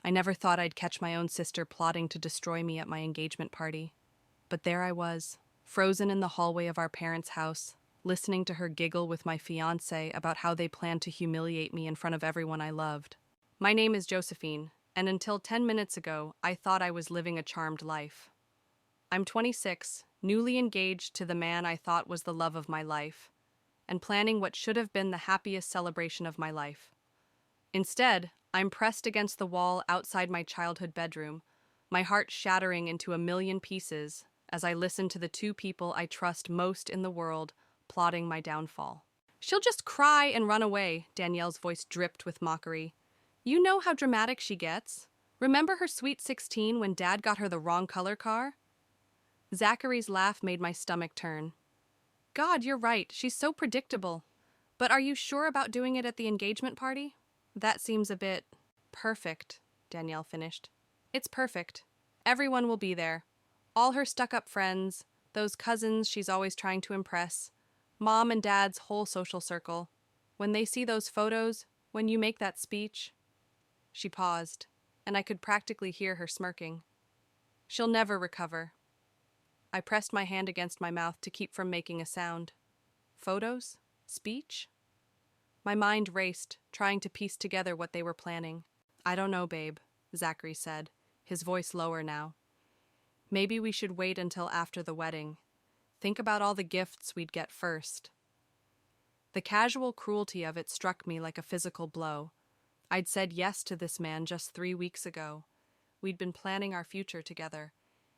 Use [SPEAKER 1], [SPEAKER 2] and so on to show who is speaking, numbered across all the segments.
[SPEAKER 1] I never thought I'd catch my own sister plotting to destroy me at my engagement party. But there I was, frozen in the hallway of our parents' house, listening to her giggle with my fiancé about how they planned to humiliate me in front of everyone I loved. My name is Josephine, and until 10 minutes ago, I thought I was living a charmed life. I'm 26, newly engaged to the man I thought was the love of my life, and planning what should have been the happiest celebration of my life. Instead, I'm pressed against the wall outside my childhood bedroom, my heart shattering into a million pieces as I listen to the two people I trust most in the world plotting my downfall. She'll just cry and run away, Danielle's voice dripped with mockery. You know how dramatic she gets. Remember her sweet 16 when Dad got her the wrong color car? Zachary's laugh made my stomach turn. God, you're right, she's so predictable. But are you sure about doing it at the engagement party? That seems a bit perfect, Danielle finished. It's perfect. Everyone will be there. All her stuck-up friends, those cousins she's always trying to impress, Mom and Dad's whole social circle. When they see those photos, when you make that speech. She paused, and I could practically hear her smirking. She'll never recover. I pressed my hand against my mouth to keep from making a sound. Photos? Speech? My mind raced, trying to piece together what they were planning. I don't know, babe, Zachary said, his voice lower now. Maybe we should wait until after the wedding. Think about all the gifts we'd get first. The casual cruelty of it struck me like a physical blow. I'd said yes to this man just 3 weeks ago. We'd been planning our future together,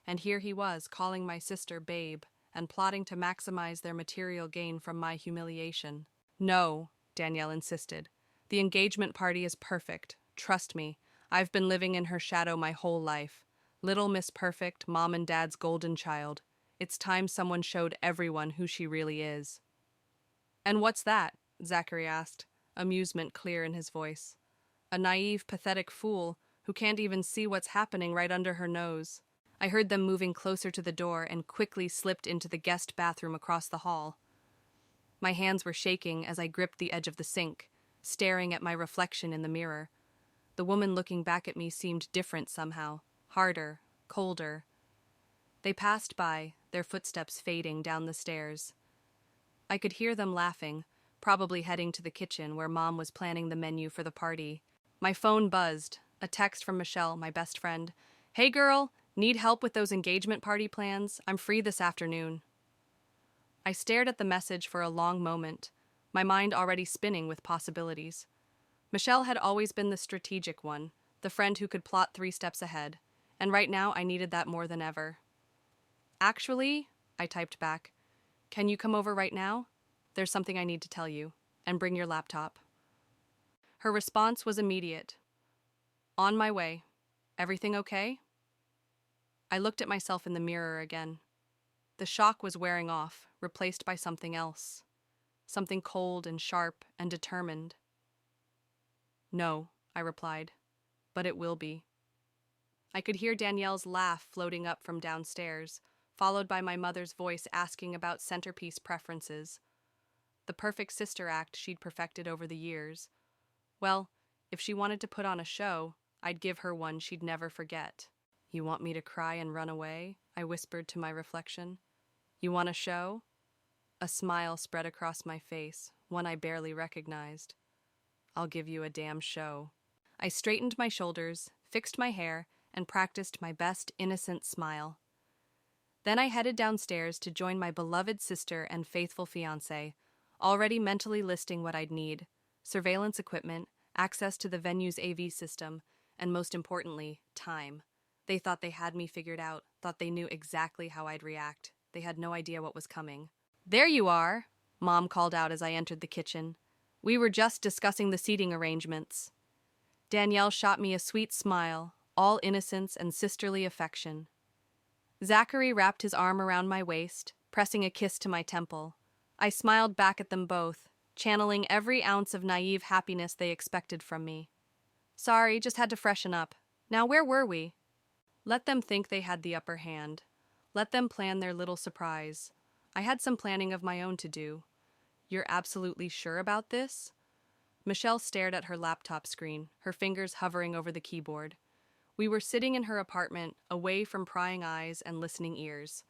[SPEAKER 1] and here he was calling my sister babe and plotting to maximize their material gain from my humiliation. No, Danielle insisted. The engagement party is perfect. Trust me, I've been living in her shadow my whole life. Little Miss Perfect, Mom and Dad's golden child. It's time someone showed everyone who she really is. And what's that? Zachary asked, amusement clear in his voice. A naive, pathetic fool who can't even see what's happening right under her nose. I heard them moving closer to the door and quickly slipped into the guest bathroom across the hall. My hands were shaking as I gripped the edge of the sink, staring at my reflection in the mirror. The woman looking back at me seemed different somehow, harder, colder. They passed by, their footsteps fading down the stairs. I could hear them laughing, probably heading to the kitchen where Mom was planning the menu for the party. My phone buzzed, a text from Michelle, my best friend. Hey girl, need help with those engagement party plans? I'm free this afternoon. I stared at the message for a long moment, my mind already spinning with possibilities. Michelle had always been the strategic one, the friend who could plot 3 steps ahead, and right now I needed that more than ever. Actually, I typed back, can you come over right now? There's something I need to tell you, and bring your laptop. Her response was immediate. On my way. Everything okay? I looked at myself in the mirror again. The shock was wearing off, replaced by something else. Something cold and sharp and determined. No, I replied, but it will be. I could hear Danielle's laugh floating up from downstairs, followed by my mother's voice asking about centerpiece preferences. The perfect sister act she'd perfected over the years. Well, if she wanted to put on a show, I'd give her one she'd never forget. You want me to cry and run away? I whispered to my reflection. You want a show? A smile spread across my face, one I barely recognized. I'll give you a damn show. I straightened my shoulders, fixed my hair, and practiced my best innocent smile. Then I headed downstairs to join my beloved sister and faithful fiancé, already mentally listing what I'd need: surveillance equipment, access to the venue's AV system, and most importantly, time. They thought they had me figured out, thought they knew exactly how I'd react. They had no idea what was coming. There you are, Mom called out as I entered the kitchen. We were just discussing the seating arrangements. Danielle shot me a sweet smile, all innocence and sisterly affection. Zachary wrapped his arm around my waist, pressing a kiss to my temple. I smiled back at them both, channeling every ounce of naive happiness they expected from me. Sorry, just had to freshen up. Now where were we? Let them think they had the upper hand. Let them plan their little surprise. I had some planning of my own to do. You're absolutely sure about this? Michelle stared at her laptop screen, her fingers hovering over the keyboard. We were sitting in her apartment, away from prying eyes and listening ears.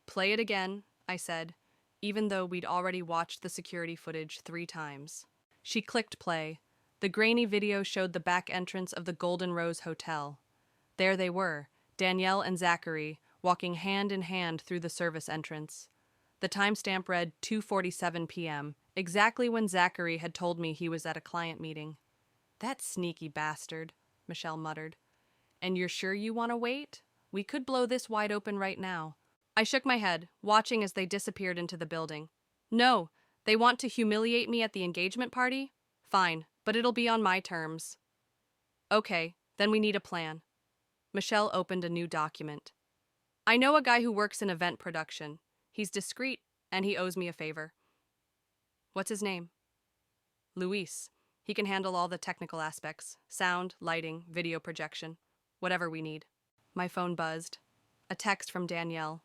[SPEAKER 1] "Play it again," I said, even though we'd already watched the security footage 3 times. She clicked play. The grainy video showed the back entrance of the Golden Rose Hotel. There they were, Danielle and Zachary, walking hand in hand through the service entrance. The timestamp read 2:47 p.m., exactly when Zachary had told me he was at a client meeting. "That sneaky bastard," Michelle muttered. "And you're sure you want to wait? We could blow this wide open right now." I shook my head, watching as they disappeared into the building. "No, they want to humiliate me at the engagement party? Fine, but it'll be on my terms." "Okay, then we need a plan." Michelle opened a new document. "I know a guy who works in event production. He's discreet, and he owes me a favor." "What's his name?" "Luis. He can handle all the technical aspects: sound, lighting, video projection, whatever we need." My phone buzzed. A text from Danielle.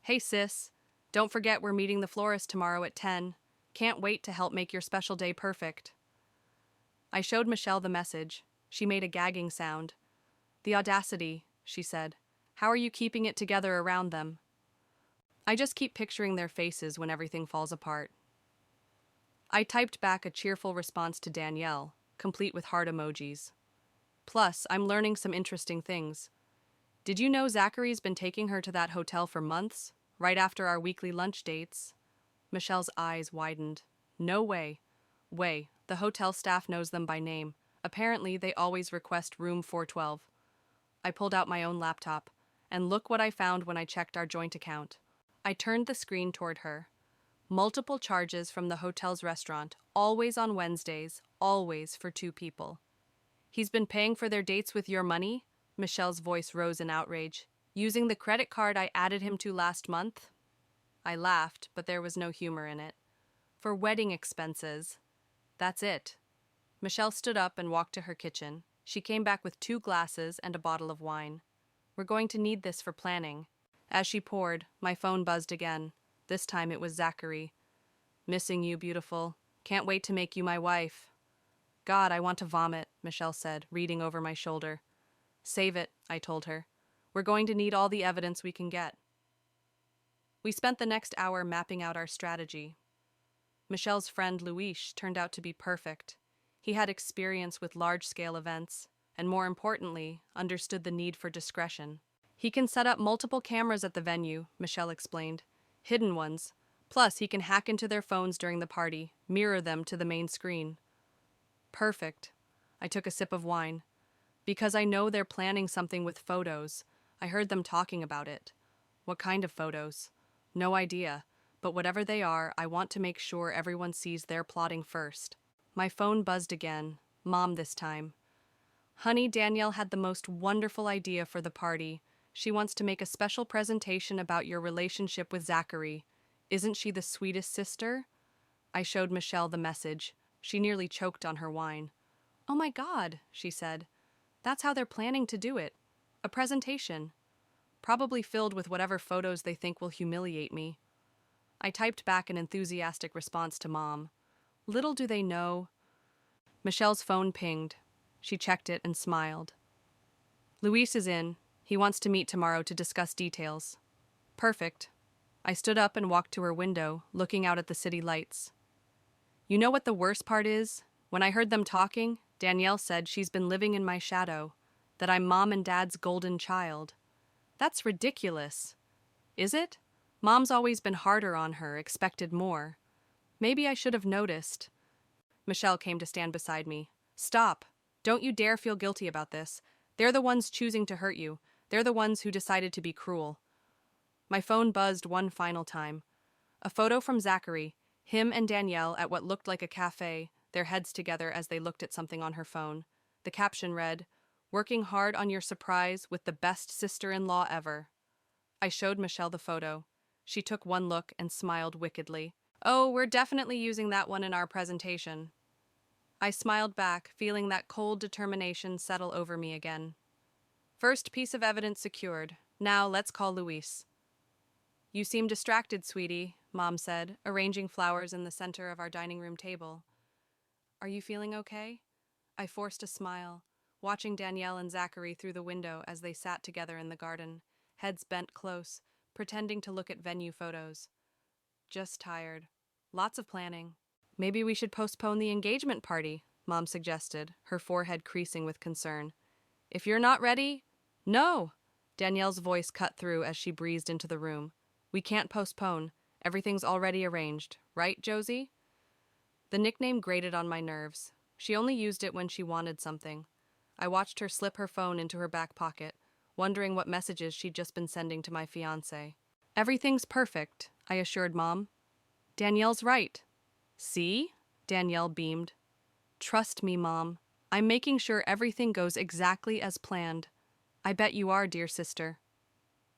[SPEAKER 1] "Hey sis, don't forget we're meeting the florist tomorrow at 10. Can't wait to help make your special day perfect." I showed Michelle the message. She made a gagging sound. "The audacity," she said. "How are you keeping it together around them?" "I just keep picturing their faces when everything falls apart." I typed back a cheerful response to Danielle, complete with heart emojis. "Plus, I'm learning some interesting things. Did you know Zachary's been taking her to that hotel for months, right after our weekly lunch dates?" Michelle's eyes widened. "No way." The hotel staff knows them by name. Apparently, they always request room 412. I pulled out my own laptop, and look what I found when I checked our joint account. I turned the screen toward her. Multiple charges from the hotel's restaurant, always on Wednesdays, always for 2 people. "He's been paying for their dates with your money?" Michelle's voice rose in outrage. "Using the credit card I added him to last month?" I laughed, but there was no humor in it. "For wedding expenses." "That's it." Michelle stood up and walked to her kitchen. She came back with 2 glasses and a bottle of wine. "We're going to need this for planning." As she poured, my phone buzzed again. This time it was Zachary. "Missing you, beautiful. Can't wait to make you my wife." "God, I want to vomit," Michelle said, reading over my shoulder. "Save it," I told her. "We're going to need all the evidence we can get." We spent the next hour mapping out our strategy. Michelle's friend Luis turned out to be perfect. He had experience with large-scale events, and more importantly, understood the need for discretion. "He can set up multiple cameras at the venue," Michelle explained. "Hidden ones. Plus, he can hack into their phones during the party, mirror them to the main screen." "Perfect." I took a sip of wine. "Because I know they're planning something with photos. I heard them talking about it." "What kind of photos?" "No idea. But whatever they are, I want to make sure everyone sees they're plotting first." My phone buzzed again. Mom this time. "Honey, Danielle had the most wonderful idea for the party. She wants to make a special presentation about your relationship with Zachary. Isn't she the sweetest sister?" I showed Michelle the message. She nearly choked on her wine. "Oh my God," she said. "That's how they're planning to do it. A presentation. Probably filled with whatever photos they think will humiliate me." I typed back an enthusiastic response to Mom. Little do they know. Michelle's phone pinged. She checked it and smiled. "Luis is in. He wants to meet tomorrow to discuss details." "Perfect." I stood up and walked to her window, looking out at the city lights. "You know what the worst part is? When I heard them talking, Danielle said she's been living in my shadow, that I'm Mom and Dad's golden child. That's ridiculous." "Is it? Mom's always been harder on her, expected more. Maybe I should have noticed." Michelle came to stand beside me. "Stop. Don't you dare feel guilty about this. They're the ones choosing to hurt you. They're the ones who decided to be cruel." My phone buzzed one final time. A photo from Zachary, him and Danielle at what looked like a cafe, their heads together as they looked at something on her phone. The caption read, "Working hard on your surprise with the best sister-in-law ever." I showed Michelle the photo. She took one look and smiled wickedly. "Oh, we're definitely using that one in our presentation." I smiled back, feeling that cold determination settle over me again. "First piece of evidence secured. Now let's call Luis." "You seem distracted, sweetie," Mom said, arranging flowers in the center of our dining room table. "Are you feeling okay?" I forced a smile. watching Danielle and Zachary through the window as they sat together in the garden, heads bent close, pretending to look at venue photos. Just tired. Lots of planning. Maybe we should postpone the engagement party, Mom suggested, her forehead creasing with concern. If you're not ready, no! Danielle's voice cut through as she breezed into the room. We can't postpone. Everything's already arranged. Right, Josie? The nickname grated on my nerves. She only used it when she wanted something. I watched her slip her phone into her back pocket, wondering what messages she'd just been sending to my fiancé. Everything's perfect, I assured Mom. Danielle's right. See? Danielle beamed. Trust me, Mom. I'm making sure everything goes exactly as planned. I bet you are, dear sister.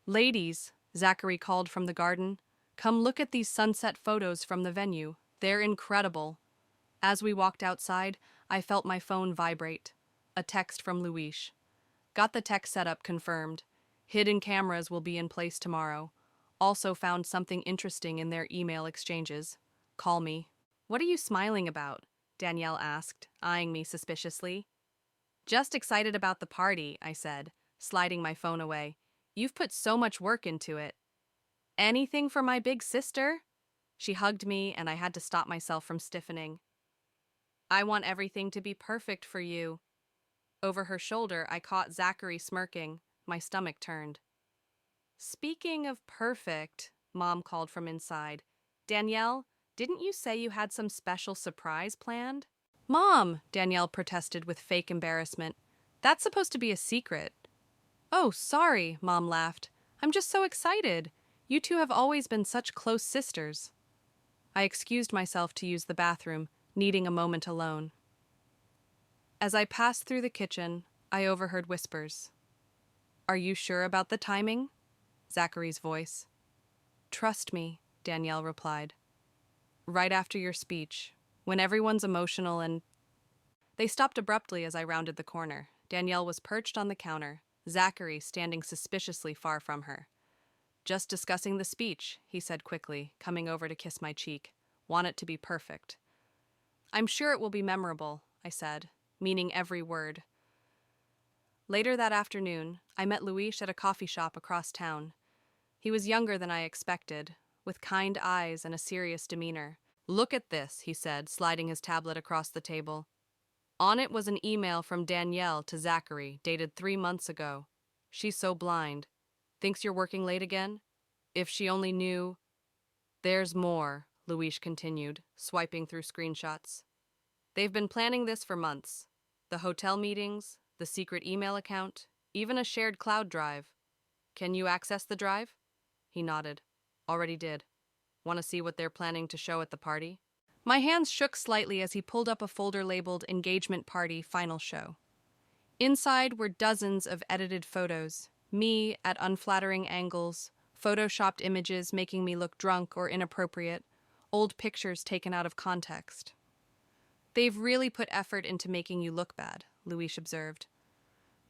[SPEAKER 1] Ladies, Zachary called from the garden, come look at these sunset photos from the venue. They're incredible. As we walked outside, I felt my phone vibrate. A text from Luis. Got the tech setup confirmed. Hidden cameras will be in place tomorrow. Also found something interesting in their email exchanges. Call me. What are you smiling about? Danielle asked, eyeing me suspiciously. Just excited about the party, I said, sliding my phone away. You've put so much work into it. Anything for my big sister? She hugged me, and I had to stop myself from stiffening. I want everything to be perfect for you. Over her shoulder, I caught Zachary smirking. My stomach turned. Speaking of perfect, Mom called from inside. Danielle, didn't you say you had some special surprise planned? Mom, Danielle protested with fake embarrassment. That's supposed to be a secret. Oh, sorry, Mom laughed. I'm just so excited. You two have always been such close sisters. I excused myself to use the bathroom, needing a moment alone. As I passed through the kitchen, I overheard whispers. Are you sure about the timing? Zachary's voice. Trust me, Danielle replied. Right after your speech, when everyone's emotional and... They stopped abruptly as I rounded the corner. Danielle was perched on the counter, Zachary standing suspiciously far from her. Just discussing the speech, he said quickly, coming over to kiss my cheek. Want it to be perfect. I'm sure it will be memorable, I said, meaning every word. Later that afternoon, I met Luis at a coffee shop across town. He was younger than I expected, with kind eyes and a serious demeanor. Look at this, he said, sliding his tablet across the table. On it was an email from Danielle to Zachary, dated 3 months ago. She's so blind. Thinks you're working late again? If she only knew... There's more, Luis continued, swiping through screenshots. They've been planning this for months. The hotel meetings, the secret email account, even a shared cloud drive. Can you access the drive? He nodded. Already did. Want to see what they're planning to show at the party? My hands shook slightly as he pulled up a folder labeled Engagement Party Final Show. Inside were dozens of edited photos, me at unflattering angles, photoshopped images making me look drunk or inappropriate, old pictures taken out of context. They've really put effort into making you look bad, Luis observed.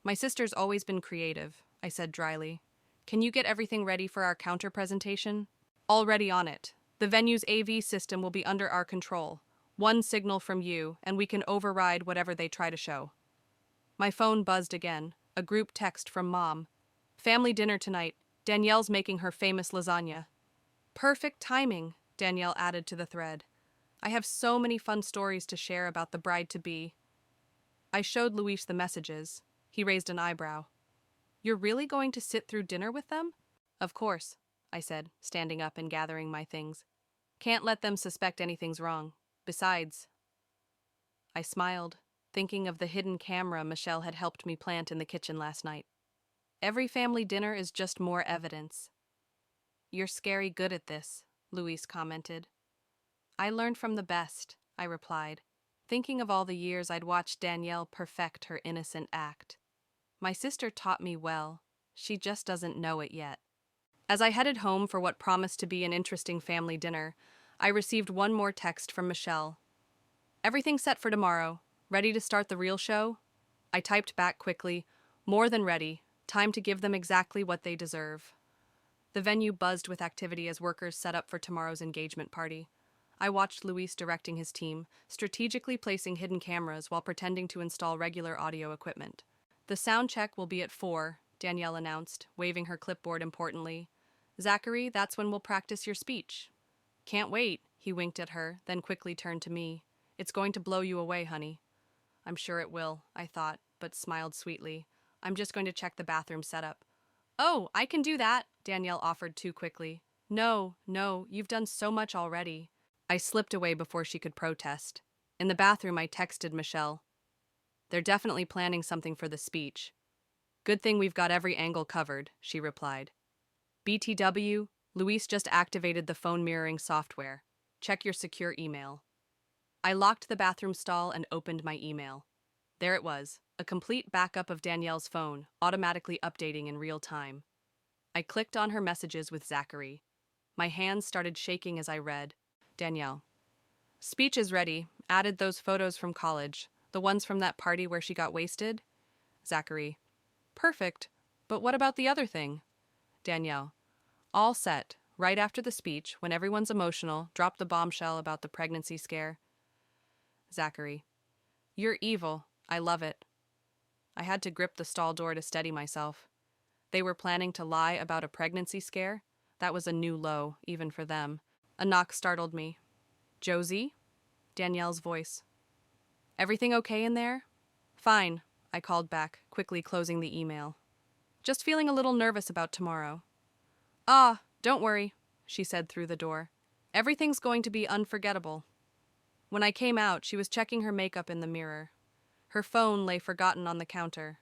[SPEAKER 1] My sister's always been creative, I said dryly. Can you get everything ready for our counter presentation? Already on it. The venue's AV system will be under our control. One signal from you, and we can override whatever they try to show. My phone buzzed again, a group text from Mom. Family dinner tonight. Danielle's making her famous lasagna. Perfect timing, Danielle added to the thread. I have so many fun stories to share about the bride-to-be. I showed Luis the messages. He raised an eyebrow. You're really going to sit through dinner with them? Of course, I said, standing up and gathering my things. Can't let them suspect anything's wrong. Besides... I smiled, thinking of the hidden camera Michelle had helped me plant in the kitchen last night. Every family dinner is just more evidence. You're scary good at this, Luis commented. I learned from the best, I replied, thinking of all the years I'd watched Danielle perfect her innocent act. My sister taught me well. She just doesn't know it yet. As I headed home for what promised to be an interesting family dinner, I received one more text from Michelle. Everything set for tomorrow. Ready to start the real show? I typed back quickly. More than ready. Time to give them exactly what they deserve. The venue buzzed with activity as workers set up for tomorrow's engagement party. I watched Luis directing his team, strategically placing hidden cameras while pretending to install regular audio equipment. The sound check will be at 4, Danielle announced, waving her clipboard importantly. Zachary, that's when we'll practice your speech. Can't wait, he winked at her, then quickly turned to me. It's going to blow you away, honey. I'm sure it will, I thought, but smiled sweetly. I'm just going to check the bathroom setup. Oh, I can do that, Danielle offered too quickly. No, you've done so much already. I slipped away before she could protest. In the bathroom, I texted Michelle. They're definitely planning something for the speech. Good thing we've got every angle covered, she replied. BTW, Luis just activated the phone mirroring software. Check your secure email. I locked the bathroom stall and opened my email. There it was, a complete backup of Danielle's phone, automatically updating in real time. I clicked on her messages with Zachary. My hands started shaking as I read. Danielle. Speech is ready. Added those photos from college. The ones from that party where she got wasted? Zachary. Perfect. But what about the other thing? Danielle. All set. Right after the speech, when everyone's emotional, drop the bombshell about the pregnancy scare. Zachary. You're evil. I love it. I had to grip the stall door to steady myself. They were planning to lie about a pregnancy scare? That was a new low, even for them. A knock startled me. Josie? Danielle's voice. Everything okay in there? Fine, I called back, quickly closing the email. Just feeling a little nervous about tomorrow. Ah, don't worry, she said through the door. Everything's going to be unforgettable. When I came out, she was checking her makeup in the mirror. Her phone lay forgotten on the counter.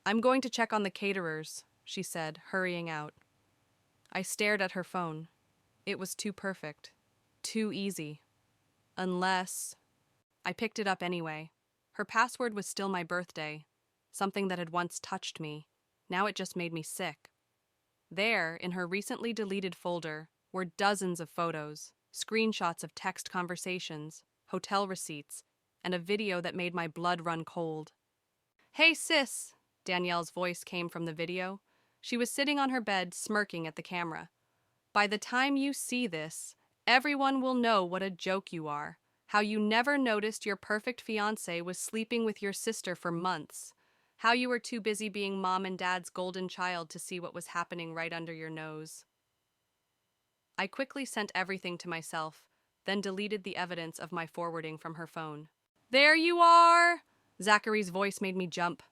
[SPEAKER 1] I'm going to check on the caterers, she said, hurrying out. I stared at her phone. It was too perfect. Too easy. Unless... I picked it up anyway. Her password was still my birthday, something that had once touched me. Now it just made me sick. There, in her recently deleted folder, were dozens of photos, screenshots of text conversations, hotel receipts, and a video that made my blood run cold. Hey, sis! Danielle's voice came from the video. She was sitting on her bed, smirking at the camera. By the time you see this, everyone will know what a joke you are, how you never noticed your perfect fiancé was sleeping with your sister for months, how you were too busy being mom and dad's golden child to see what was happening right under your nose. I quickly sent everything to myself, then deleted the evidence of my forwarding from her phone. There you are! Zachary's voice made me jump.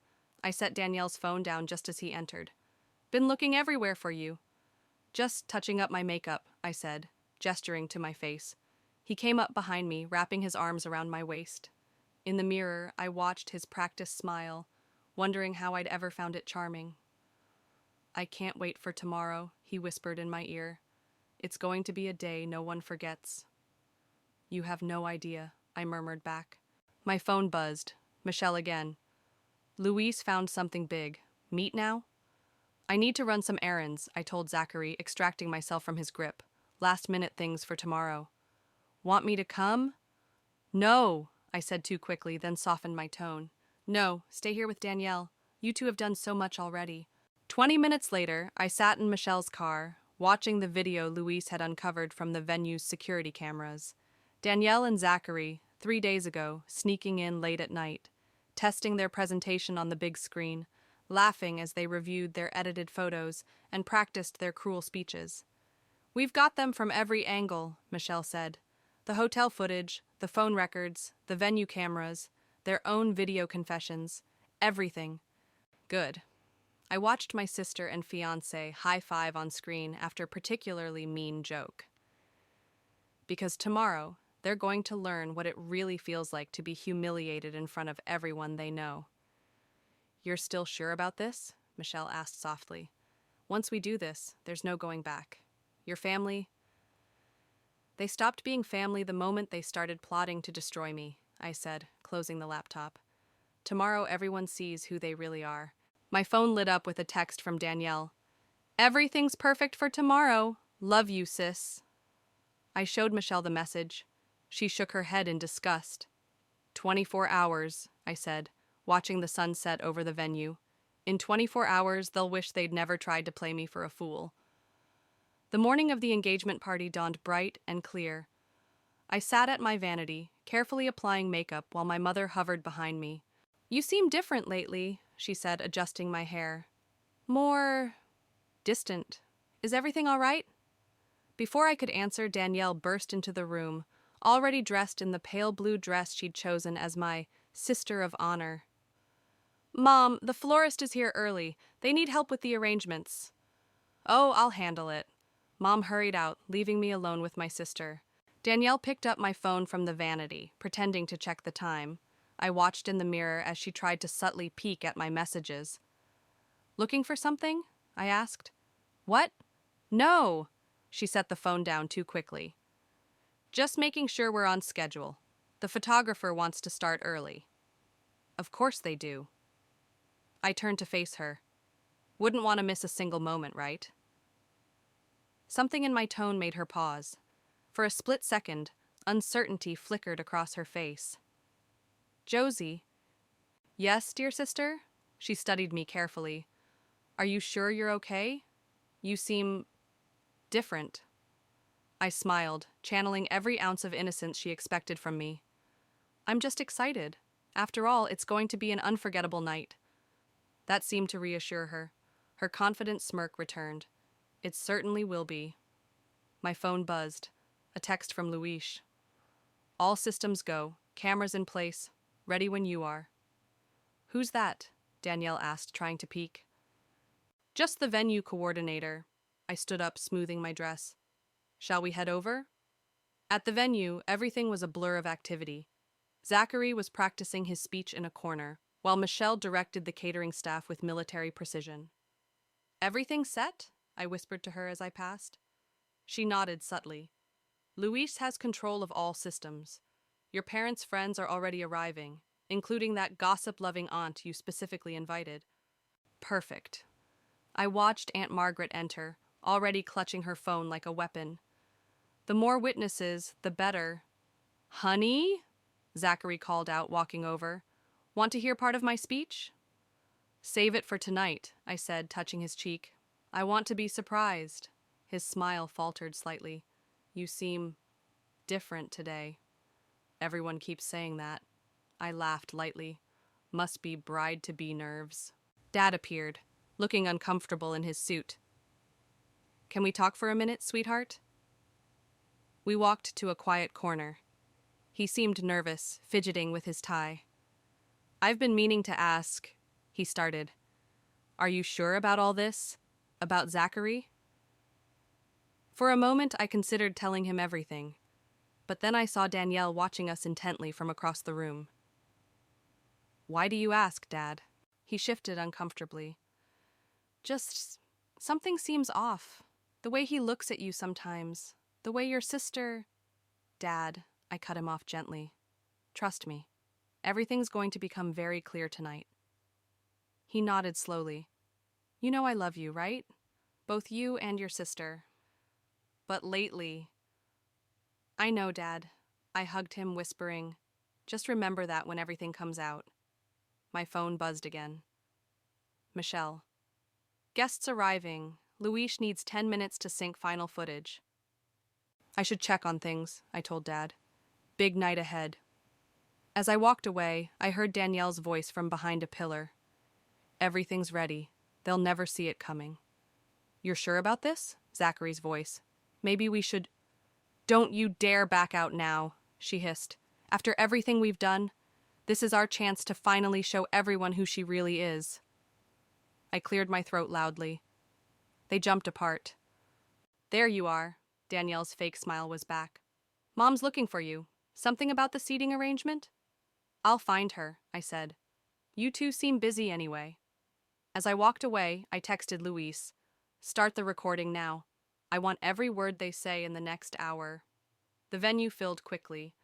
[SPEAKER 1] I set Danielle's phone down just as he entered. Been looking everywhere for you. Just touching up my makeup, I said, gesturing to my face. He came up behind me, wrapping his arms around my waist. In the mirror, I watched his practiced smile, wondering how I'd ever found it charming. I can't wait for tomorrow, he whispered in my ear. It's going to be a day no one forgets. You have no idea, I murmured back. My phone buzzed. Michelle again. Luis found something big. Meet now? I need to run some errands, I told Zachary, extracting myself from his grip. Last-minute things for tomorrow. Want me to come? No, I said too quickly, then softened my tone. No, stay here with Danielle. You two have done so much already. 20 minutes later, I sat in Michelle's car, watching the video Luis had uncovered from the venue's security cameras. Danielle and Zachary, 3 days ago, sneaking in late at night, testing their presentation on the big screen, laughing as they reviewed their edited photos and practiced their cruel speeches. We've got them from every angle, Michelle said. The hotel footage, the phone records, the venue cameras, their own video confessions, everything. Good. I watched my sister and fiancé high-five on screen after a particularly mean joke. Because tomorrow, they're going to learn what it really feels like to be humiliated in front of everyone they know. You're still sure about this? Michelle asked softly. Once we do this, there's no going back. Your family... They stopped being family the moment they started plotting to destroy me, I said, closing the laptop. Tomorrow everyone sees who they really are. My phone lit up with a text from Danielle. Everything's perfect for tomorrow. Love you, sis. I showed Michelle the message. She shook her head in disgust. 24 hours, I said, watching the sun set over the venue. In 24 hours, they'll wish they'd never tried to play me for a fool. The morning of the engagement party dawned bright and clear. I sat at my vanity, carefully applying makeup while my mother hovered behind me. "You seem different lately," she said, adjusting my hair. "More distant. Is everything all right?" Before I could answer, Danielle burst into the room, already dressed in the pale blue dress she'd chosen as my sister of honor. "Mom, the florist is here early. They need help with the arrangements." "Oh, I'll handle it." Mom hurried out, leaving me alone with my sister. Danielle picked up my phone from the vanity, pretending to check the time. I watched in the mirror as she tried to subtly peek at my messages. "Looking for something?" I asked. "What? No!" She set the phone down too quickly. "Just making sure we're on schedule. The photographer wants to start early." "Of course they do." I turned to face her. "Wouldn't want to miss a single moment, right?" Something in my tone made her pause. For a split second, uncertainty flickered across her face. "Josie." "Yes, dear sister?" She studied me carefully. "Are you sure you're okay? You seem different." I smiled, channeling every ounce of innocence she expected from me. "I'm just excited. After all, it's going to be an unforgettable night." That seemed to reassure her. Her confident smirk returned. "It certainly will be." My phone buzzed. A text from Luis. "All systems go. Cameras in place. Ready when you are." "Who's that?" Danielle asked, trying to peek. "Just the venue coordinator." I stood up, smoothing my dress. "Shall we head over?" At the venue, everything was a blur of activity. Zachary was practicing his speech in a corner, while Michelle directed the catering staff with military precision. "Everything set?" I whispered to her as I passed. She nodded subtly. "Luis has control of all systems. Your parents' friends are already arriving, including that gossip-loving aunt you specifically invited." "Perfect." I watched Aunt Margaret enter, already clutching her phone like a weapon. "The more witnesses, the better." "Honey?" Zachary called out, walking over. "Want to hear part of my speech?" "Save it for tonight," I said, touching his cheek. "I want to be surprised." His smile faltered slightly. "You seem different today." "Everyone keeps saying that." I laughed lightly. Must be bride-to-be nerves. Dad appeared, looking uncomfortable in his suit. "Can we talk for a minute, sweetheart?" We walked to a quiet corner. He seemed nervous, fidgeting with his tie. "I've been meaning to ask," he started. "Are you sure about all this? About Zachary?" For a moment, I considered telling him everything, but then I saw Danielle watching us intently from across the room. "Why do you ask, Dad?" He shifted uncomfortably. "Just something seems off. The way he looks at you sometimes. The way your sister—" "Dad," I cut him off gently. "Trust me. Everything's going to become very clear tonight." He nodded slowly. "You know I love you, right? Both you and your sister. But lately—" "I know, Dad." I hugged him, whispering, "Just remember that when everything comes out." My phone buzzed again. Michelle. "Guests arriving. Luis needs 10 minutes to sync final footage." "I should check on things," I told Dad. "Big night ahead." As I walked away, I heard Danielle's voice from behind a pillar. "Everything's ready. They'll never see it coming." "You're sure about this?" Zachary's voice. "Maybe we should—" "Don't you dare back out now," she hissed. "After everything we've done, this is our chance to finally show everyone who she really is." I cleared my throat loudly. They jumped apart. "There you are." Danielle's fake smile was back. "Mom's looking for you. Something about the seating arrangement?" "I'll find her," I said. "You two seem busy anyway." As I walked away, I texted Luis. "Start the recording now. I want every word they say in the next hour." The venue filled quickly.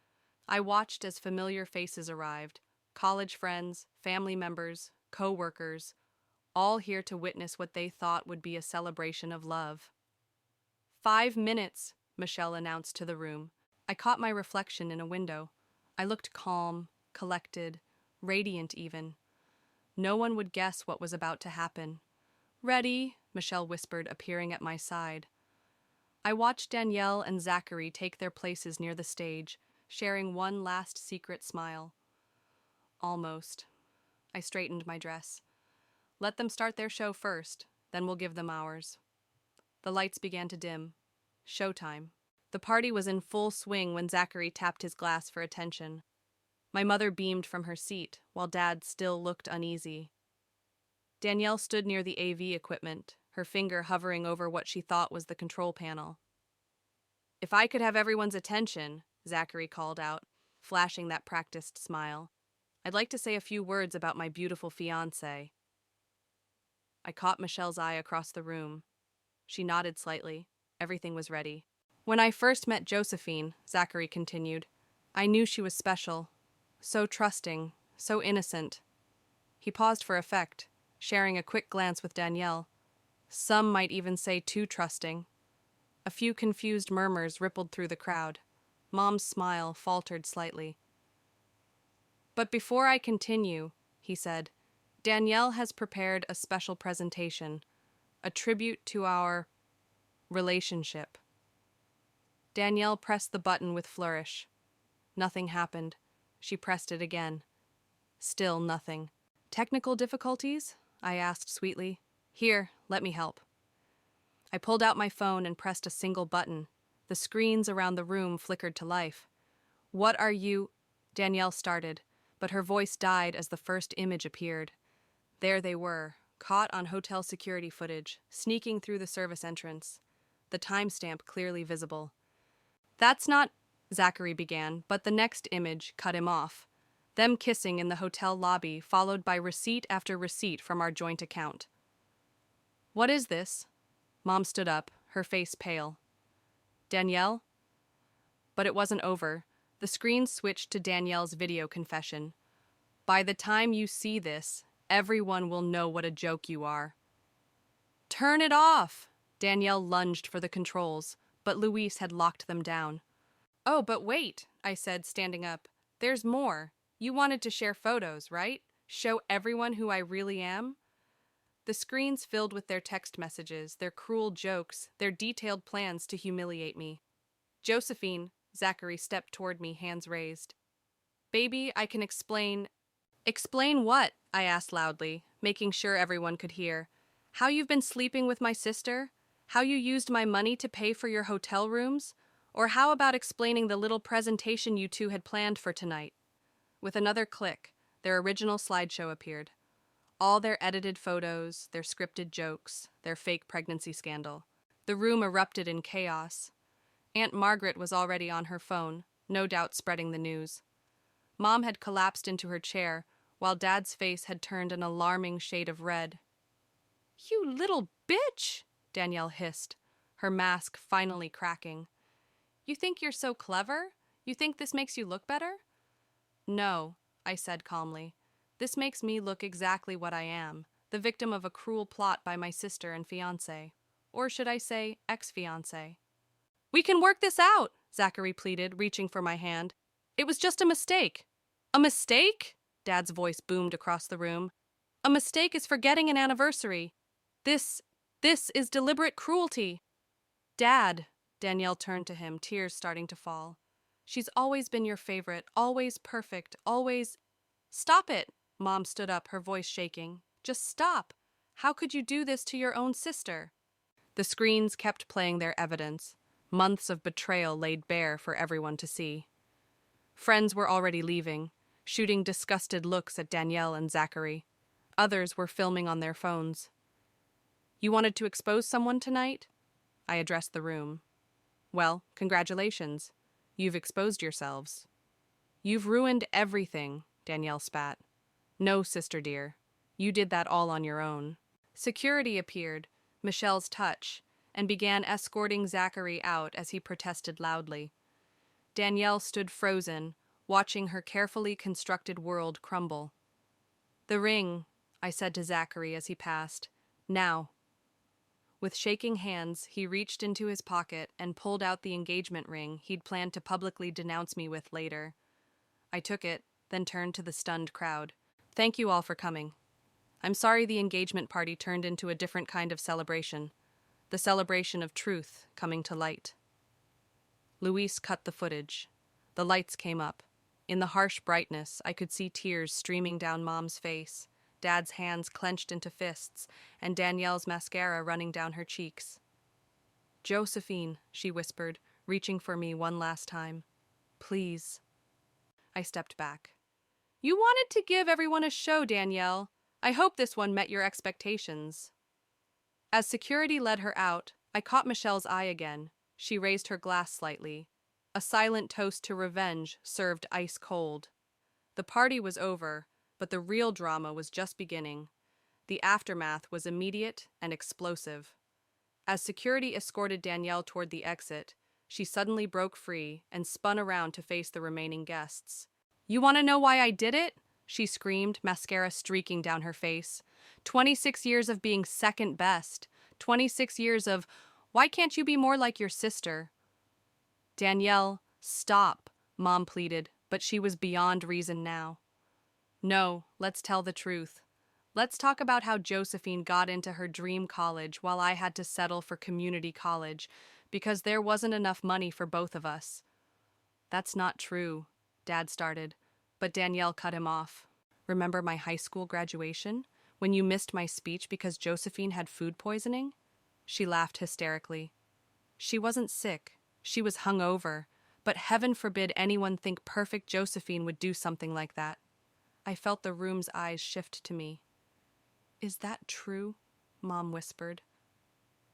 [SPEAKER 1] I watched as familiar faces arrived. College friends, family members, co-workers, all here to witness what they thought would be a celebration of love. 5 minutes, Michelle announced to the room. I caught my reflection in a window. I looked calm, collected, radiant even. No one would guess what was about to happen. "Ready," Michelle whispered, appearing at my side. I watched Danielle and Zachary take their places near the stage, sharing one last secret smile. Almost. I straightened my dress. Let them start their show first, then we'll give them ours. The lights began to dim. Showtime. The party was in full swing when Zachary tapped his glass for attention. My mother beamed from her seat, while Dad still looked uneasy. Danielle stood near the AV equipment, her finger hovering over what she thought was the control panel. If I could have everyone's attention, Zachary called out, flashing that practiced smile, I'd like to say a few words about my beautiful fiancé. I caught Michelle's eye across the room. She nodded slightly. Everything was ready. When I first met Josephine, Zachary continued, I knew she was special. So trusting, so innocent. He paused for effect, sharing a quick glance with Danielle. Some might even say too trusting. A few confused murmurs rippled through the crowd. Mom's smile faltered slightly. But before I continue, he said, Danielle has prepared a special presentation, a tribute to our relationship. Danielle pressed the button with flourish. Nothing happened. She pressed it again. Still nothing. Technical difficulties? I asked sweetly. Here, let me help. I pulled out my phone and pressed a single button. The screens around the room flickered to life. What are you? Danielle started, but her voice died as the first image appeared. There they were, caught on hotel security footage, sneaking through the service entrance. The timestamp clearly visible. That's not, Zachary began, but the next image cut him off. Them kissing in the hotel lobby, followed by receipt after receipt from our joint account. What is this? Mom stood up, her face pale. Danielle? But it wasn't over. The screen switched to Danielle's video confession. By the time you see this, everyone will know what a joke you are. Turn it off! Danielle lunged for the controls, but Luis had locked them down. Oh, but wait, I said, standing up. There's more. You wanted to share photos, right? Show everyone who I really am? The screens filled with their text messages, their cruel jokes, their detailed plans to humiliate me. Josephine, Zachary stepped toward me, hands raised. Baby, I can explain. Explain what? I asked loudly, making sure everyone could hear. How you've been sleeping with my sister? How you used my money to pay for your hotel rooms? Or how about explaining the little presentation you two had planned for tonight? With another click, their original slideshow appeared. All their edited photos, their scripted jokes, their fake pregnancy scandal. The room erupted in chaos. Aunt Margaret was already on her phone, no doubt spreading the news. Mom had collapsed into her chair, while Dad's face had turned an alarming shade of red. You little bitch! Danielle hissed, her mask finally cracking. You think you're so clever? You think this makes you look better? No, I said calmly. This makes me look exactly what I am, the victim of a cruel plot by my sister and fiancé. Or should I say, ex-fiancé. We can work this out, Zachary pleaded, reaching for my hand. It was just a mistake. A mistake? Dad's voice boomed across the room. A mistake is forgetting an anniversary. This is deliberate cruelty. Dad, Danielle turned to him, tears starting to fall. She's always been your favorite, always perfect, always... Stop it! Mom stood up, her voice shaking. Just stop! How could you do this to your own sister? The screens kept playing their evidence. Months of betrayal laid bare for everyone to see. Friends were already leaving, shooting disgusted looks at Danielle and Zachary. Others were filming on their phones. You wanted to expose someone tonight? I addressed the room. Well, congratulations. You've exposed yourselves. You've ruined everything, Danielle spat. No, sister dear. You did that all on your own. Security appeared, Michelle's touch, and began escorting Zachary out as he protested loudly. Danielle stood frozen, watching her carefully constructed world crumble. The ring, I said to Zachary as he passed. Now. With shaking hands, he reached into his pocket and pulled out the engagement ring he'd planned to publicly denounce me with later. I took it, then turned to the stunned crowd. Thank you all for coming. I'm sorry the engagement party turned into a different kind of celebration. the celebration of truth coming to light. Luis cut the footage. The lights came up. In the harsh brightness, I could see tears streaming down Mom's face, Dad's hands clenched into fists, and Danielle's mascara running down her cheeks. "Josephine," she whispered, reaching for me one last time. "Please." I stepped back. "You wanted to give everyone a show, Danielle. I hope this one met your expectations." As security led her out, I caught Michelle's eye again. She raised her glass slightly. A silent toast to revenge served ice cold. The party was over, but the real drama was just beginning. The aftermath was immediate and explosive. As security escorted Danielle toward the exit, she suddenly broke free and spun around to face the remaining guests. "You want to know why I did it?" she screamed, mascara streaking down her face. 26 years of being second best. 26 years of, "Why can't you be more like your sister?" "Danielle, stop," Mom pleaded, but she was beyond reason now. "No, let's tell the truth. Let's talk about how Josephine got into her dream college while I had to settle for community college because there wasn't enough money for both of us." "That's not true," Dad started, but Danielle cut him off. "Remember my high school graduation, when you missed my speech because Josephine had food poisoning?" She laughed hysterically. "She wasn't sick. She was hungover, but heaven forbid anyone think perfect Josephine would do something like that." I felt the room's eyes shift to me. "Is that true?" Mom whispered.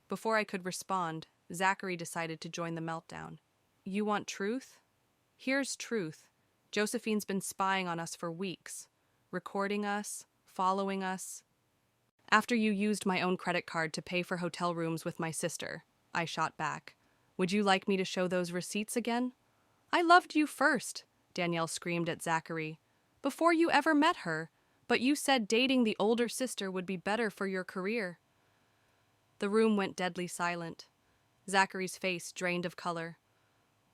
[SPEAKER 1] Before I could respond, Zachary decided to join the meltdown. "You want truth? Here's truth. Josephine's been spying on us for weeks, recording us, following us." "After you used my own credit card to pay for hotel rooms with my sister," I shot back. "Would you like me to show those receipts again?" "I loved you first," Danielle screamed at Zachary, "before you ever met her, but you said dating the older sister would be better for your career." The room went deadly silent. Zachary's face drained of color.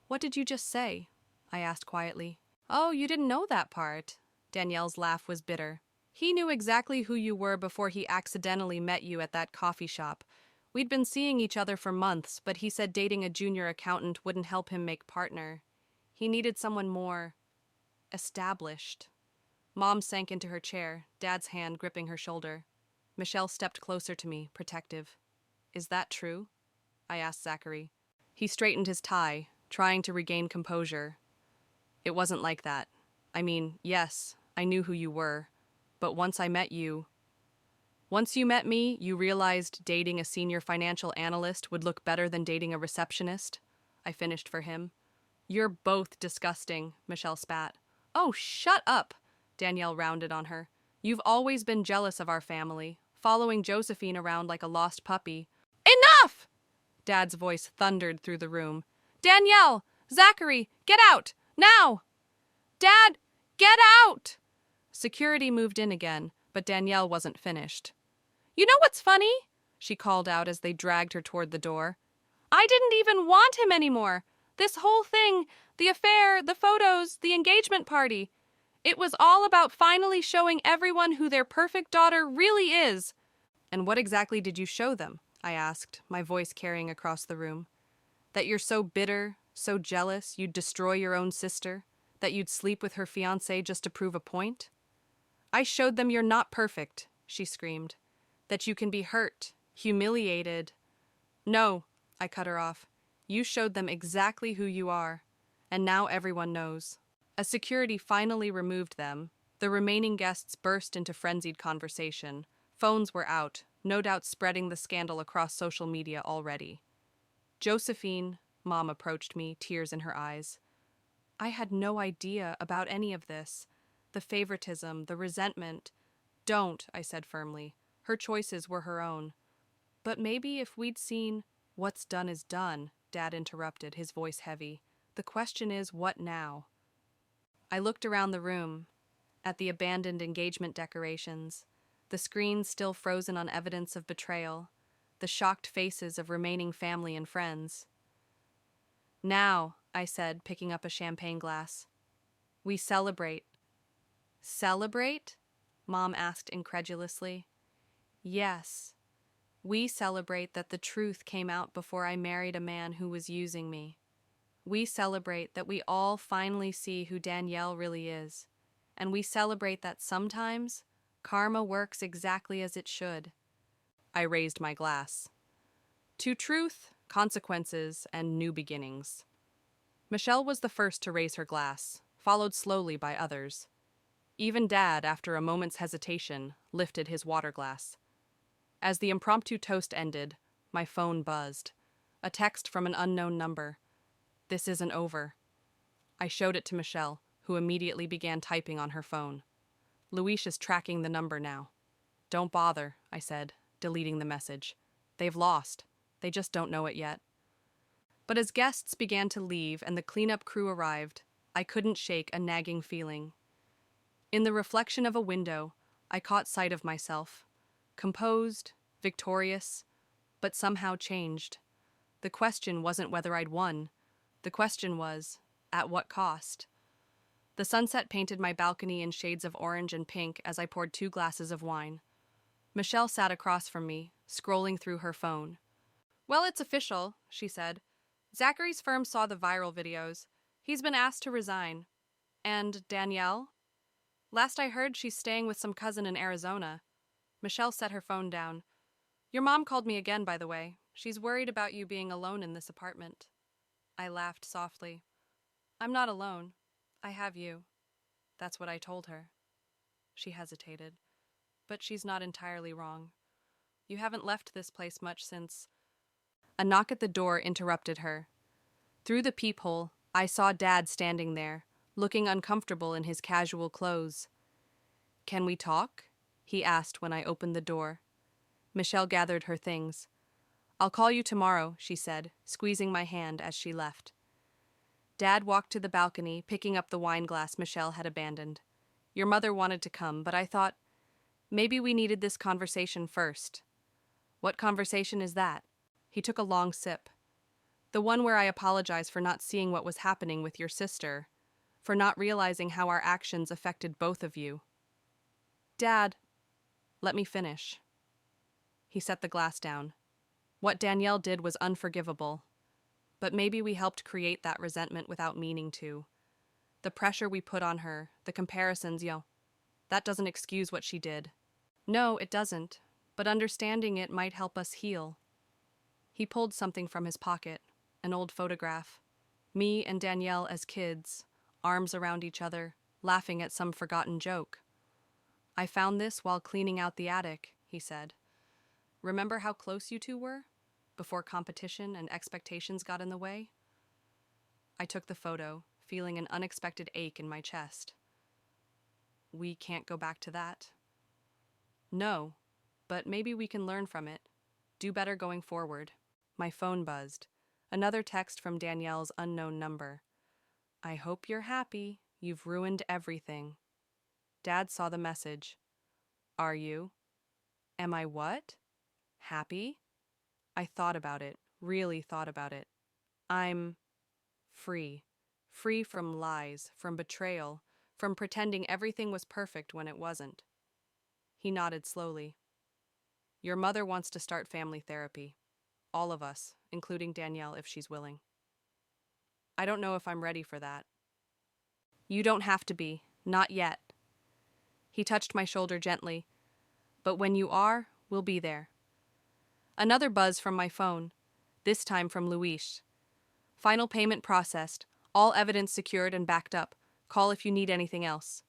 [SPEAKER 1] "What did you just say?" I asked quietly. "Oh, you didn't know that part." Danielle's laugh was bitter. "He knew exactly who you were before he accidentally met you at that coffee shop. We'd been seeing each other for months, but he said dating a junior accountant wouldn't help him make partner. He needed someone more established." Mom sank into her chair, Dad's hand gripping her shoulder. Michelle stepped closer to me, protective. "Is that true?" I asked Zachary. He straightened his tie, trying to regain composure. "It wasn't like that. I mean, yes, I knew who you were, but once you met me, you realized dating a senior financial analyst would look better than dating a receptionist." I finished for him. "You're both disgusting," Michelle spat. "Oh, shut up," Danielle rounded on her. "You've always been jealous of our family, following Josephine around like a lost puppy." "Enough!" Dad's voice thundered through the room. "Danielle! Zachary! Get out! Now! Dad! Get out!" Security moved in again, but Danielle wasn't finished. "You know what's funny?" she called out as they dragged her toward the door. "I didn't even want him anymore. This whole thing, the affair, the photos, the engagement party. It was all about finally showing everyone who their perfect daughter really is." "And what exactly did you show them?" I asked, my voice carrying across the room. "That you're so bitter, so jealous, you'd destroy your own sister? That you'd sleep with her fiancé just to prove a point?" "I showed them you're not perfect," she screamed. "That you can be hurt, humiliated." "No," I cut her off. "You showed them exactly who you are. And now everyone knows." As security finally removed them, the remaining guests burst into frenzied conversation. Phones were out, no doubt spreading the scandal across social media already. "Josephine," Mom approached me, tears in her eyes. "I had no idea about any of this. The favoritism, the resentment." "Don't," I said firmly. "Her choices were her own." "But maybe if we'd seen—" "What's done is done," Dad interrupted, his voice heavy. "The question is, what now?" I looked around the room, at the abandoned engagement decorations, the screens still frozen on evidence of betrayal, the shocked faces of remaining family and friends. "Now," I said, picking up a champagne glass, "we celebrate." "Celebrate?" Mom asked incredulously. "Yes. We celebrate that the truth came out before I married a man who was using me. We celebrate that we all finally see who Danielle really is. And we celebrate that sometimes karma works exactly as it should. I raised my glass. To truth, consequences, and new beginnings. Michelle was the first to raise her glass, followed slowly by others. Even Dad, after a moment's hesitation, lifted his water glass. As the impromptu toast ended, my phone buzzed. A text from an unknown number. This isn't over. I showed it to Michelle, who immediately began typing on her phone. Luis is tracking the number now. Don't bother, I said, deleting the message. They've lost. They just don't know it yet. But as guests began to leave and the cleanup crew arrived, I couldn't shake a nagging feeling. In the reflection of a window, I caught sight of myself. Composed, victorious, but somehow changed. The question wasn't whether I'd won. The question was, at what cost? The sunset painted my balcony in shades of orange and pink as I poured 2 glasses of wine. Michelle sat across from me, scrolling through her phone. Well, it's official, she said. Zachary's firm saw the viral videos. He's been asked to resign. And Danielle? Last I heard, she's staying with some cousin in Arizona. Michelle set her phone down. Your mom called me again, by the way. She's worried about you being alone in this apartment. I laughed softly. I'm not alone. I have you. That's what I told her. She hesitated. But she's not entirely wrong. You haven't left this place much since... A knock at the door interrupted her. Through the peephole, I saw Dad standing there, looking uncomfortable in his casual clothes. Can we talk? He asked when I opened the door. Michelle gathered her things. I'll call you tomorrow, she said, squeezing my hand as she left. Dad walked to the balcony, picking up the wine glass Michelle had abandoned. Your mother wanted to come, but I thought, maybe we needed this conversation first. What conversation is that? He took a long sip. The one where I apologize for not seeing what was happening with your sister, for not realizing how our actions affected both of you. Dad, let me finish. He set the glass down. What Danielle did was unforgivable, but maybe we helped create that resentment without meaning to. The pressure we put on her, the comparisons, that doesn't excuse what she did. No, it doesn't, but understanding it might help us heal. He pulled something from his pocket, an old photograph. Me and Danielle as kids, arms around each other, laughing at some forgotten joke. I found this while cleaning out the attic, he said. Remember how close you two were? Before competition and expectations got in the way? I took the photo, feeling an unexpected ache in my chest. We can't go back to that. No, but maybe we can learn from it. Do better going forward. My phone buzzed. Another text from Danielle's unknown number. I hope you're happy. You've ruined everything. Dad saw the message. Are you? Am I what? Happy? I thought about it, really thought about it. I'm free. Free from lies, from betrayal, from pretending everything was perfect when it wasn't. He nodded slowly. Your mother wants to start family therapy. All of us, including Danielle if she's willing. I don't know if I'm ready for that. You don't have to be, not yet. He touched my shoulder gently. But when you are, we'll be there. Another buzz from my phone, this time from Luis. Final payment processed, all evidence secured and backed up. Call if you need anything else.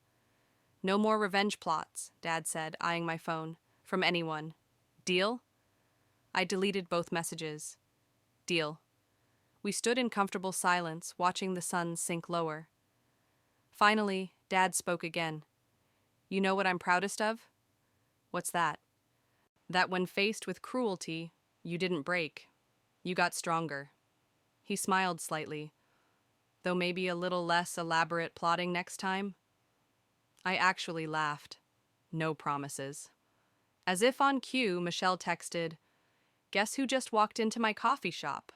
[SPEAKER 1] No more revenge plots, Dad said, eyeing my phone, from anyone. Deal? I deleted both messages. Deal. We stood in comfortable silence, watching the sun sink lower. Finally, Dad spoke again. You know what I'm proudest of? What's that? That when faced with cruelty, you didn't break. You got stronger. He smiled slightly. Though maybe a little less elaborate plotting next time? I actually laughed. No promises. As if on cue, Michelle texted, Guess who just walked into my coffee shop?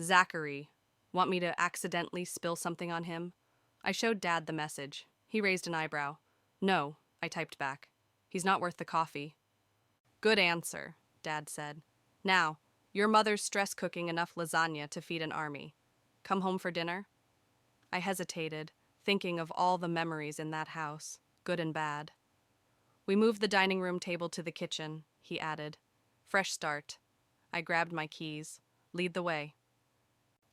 [SPEAKER 1] Zachary. Want me to accidentally spill something on him? I showed Dad the message. He raised an eyebrow. No, I typed back. He's not worth the coffee. Good answer, Dad said. Now, your mother's stress cooking enough lasagna to feed an army. Come home for dinner? I hesitated, thinking of all the memories in that house, good and bad. We moved the dining room table to the kitchen, he added. Fresh start. I grabbed my keys. Lead the way.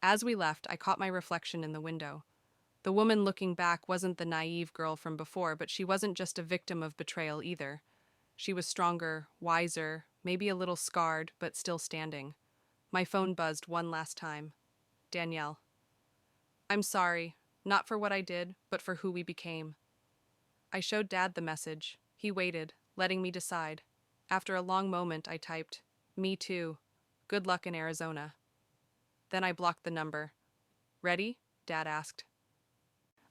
[SPEAKER 1] As we left, I caught my reflection in the window. The woman looking back wasn't the naive girl from before, but she wasn't just a victim of betrayal either. She was stronger, wiser, maybe a little scarred, but still standing. My phone buzzed one last time. Danielle. I'm sorry, not for what I did, but for who we became. I showed Dad the message. He waited, letting me decide. After a long moment, I typed, "Me too. Good luck in Arizona." Then I blocked the number. Ready? Dad asked.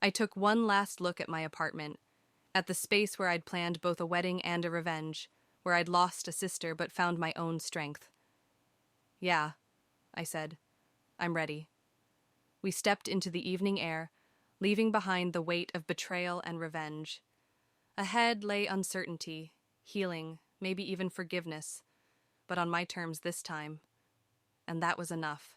[SPEAKER 1] I took one last look at my apartment, at the space where I'd planned both a wedding and a revenge, where I'd lost a sister but found my own strength. Yeah, I said. I'm ready. We stepped into the evening air, leaving behind the weight of betrayal and revenge. Ahead lay uncertainty, healing, maybe even forgiveness, but on my terms this time. And that was enough.